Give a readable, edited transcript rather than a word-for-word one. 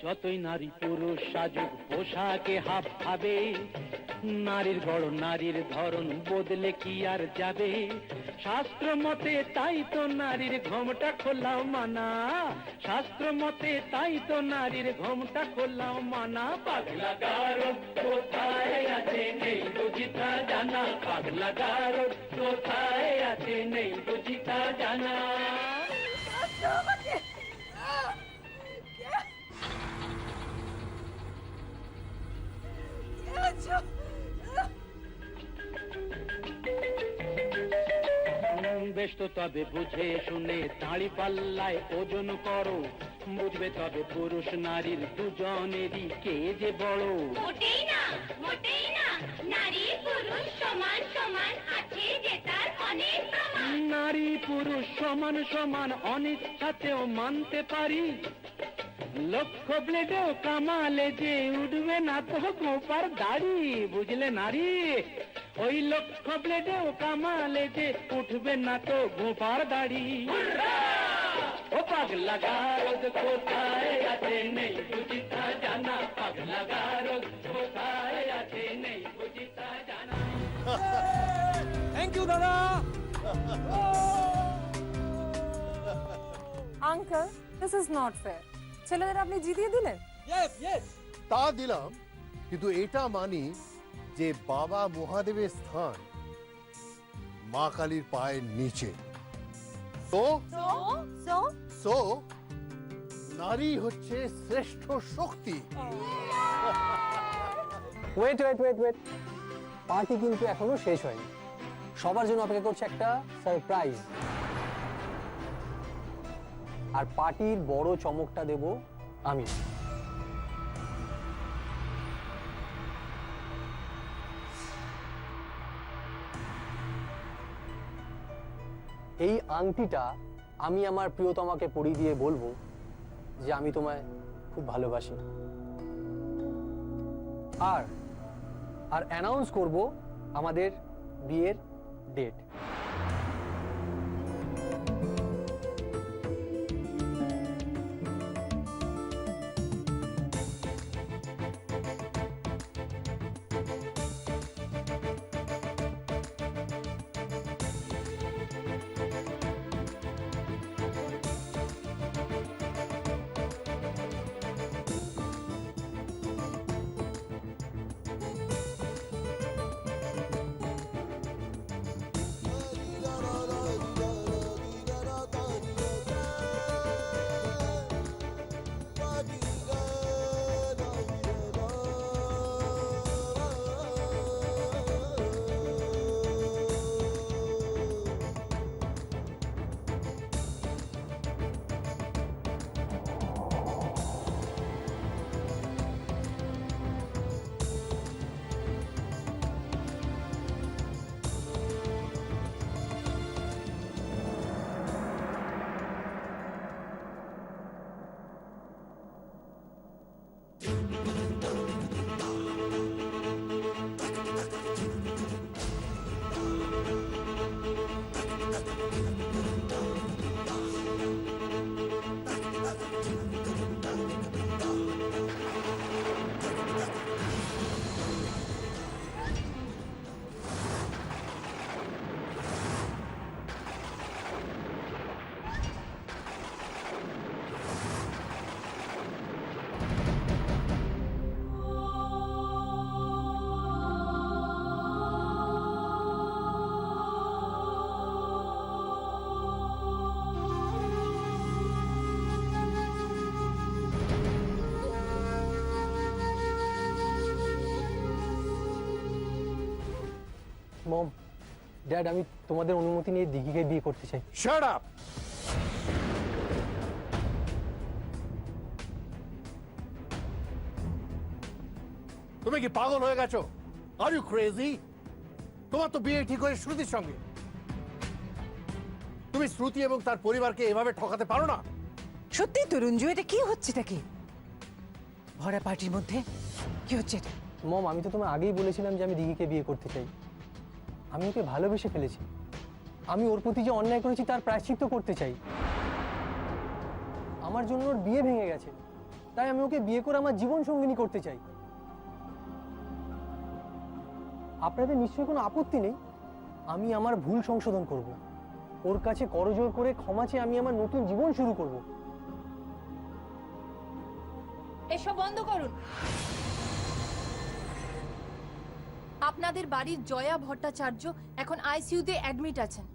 যতই নারী পুরুষ সাজুক পোশাকে হাব ভাবে, নারীর গড় নারীর ধরন বদলে কি আর যাবে? শাস্ত্র মতে তাই তো নারীর ঘোমটা খোলাও মানা, শাস্ত্র মতে তাই তো নারীর ঘোমটা খোলাও মানা। পাগলা গারদ কোথায় আছে নেই বুঝিতা জানা, পাগলা গারদ কোথায় আছে নেই বুঝিতা জানা। বেশ তো তবে বুঝে শুনে দাঁড়ি পাল্লায় ওজন করো, বুঝবে তবে পুরুষ নারীর দুজনেরই কে যে বড়। মোটেই না, মোটেই না, নারী পুরুষ সমান সমান আছে যে তার অনেক প্রমাণ। নারী পুরুষ সমান সমান অনিচ্ছাতেও মানতে পারি, লক্ষ ব্লেডেও কামালে যে উঠবে না তো গোপার দাড়ি। বুঝলে নারী, ওই লক্ষ ব্লেডেও কামালে যে উঠবে না তো গোপার দাড়ি। ও পাগলা গারদ কোথায় আছে নেই বুঝিতা জানা, পাগলা গারদ কোথায় আছে নেই বুঝিতা জানা। থ্যাংক ইউ দাদা। Uncle, this is not fair. ছেলেদের আপনি জিতিয়ে দিলেন। ইয়েস ইয়েস, তা দিলাম, কিন্তু এটা মানি যে বাবা মহাদেবের স্থান মা কালীর পায়ের নিচে। তো সো নারী হচ্ছে শ্রেষ্ঠ শক্তি। Wait wait wait wait, party কিন্তু এখনো শেষ হয়নি। সবার জন্য অপেক্ষা করছে একটা সারপ্রাইজ। আর পার্টির বড় চমকটা দেব আমি। এই আংটিটা আমি আমার প্রিয়তমাকে পরিয়ে দিয়ে বলবো যে আমি তোমায় খুব ভালোবাসি। আর আর অ্যানাউন্স করব আমাদের বিয়ের ডেট। মম, ড্যাড, আমি তোমাদের অনুমতি নিয়ে দিঘিকে বিয়ে করতে চাই। Shut up! তুমি কি পাগল হয়ে গেছো? Are you crazy? তোমার তো বিয়ে ঠিক হয়ে শ্রুতির সঙ্গে। তুমি শ্রুতি এবং তার পরিবারকে এভাবে ঠকাতে পারো না। সত্যি তো রঞ্জু, এটা কি হচ্ছে? এটা কি ভরা পার্টির মধ্যে কি হচ্ছে এটা? মম, আমি তো তোমায় আগেই বলেছিলাম যে আমি দিঘিকে বিয়ে করতে চাই। আমি ওকে ভালোবেসে ফেলেছি। আমি ওর প্রতি যে অন্যায় করেছি তার প্রায়শ্চিত্ত করতে চাই। আমার জন্য ওর বিয়ে ভেঙে গেছে, তাই আমি ওকে বিয়ে করে আমার জীবন সঙ্গিনী করতে চাই। আপনাদের নিশ্চয়ই কোনো আপত্তি নেই? আমি আমার ভুল সংশোধন করব, ওর কাছে করজোড় করে ক্ষমা চেয়ে আমি আমার নতুন জীবন শুরু করব। এসব বন্ধ করুন। আপনাদের বাড়ির জয়া ভট্টাচার্য এখন আইসিইউতে অ্যাডমিট আছেন।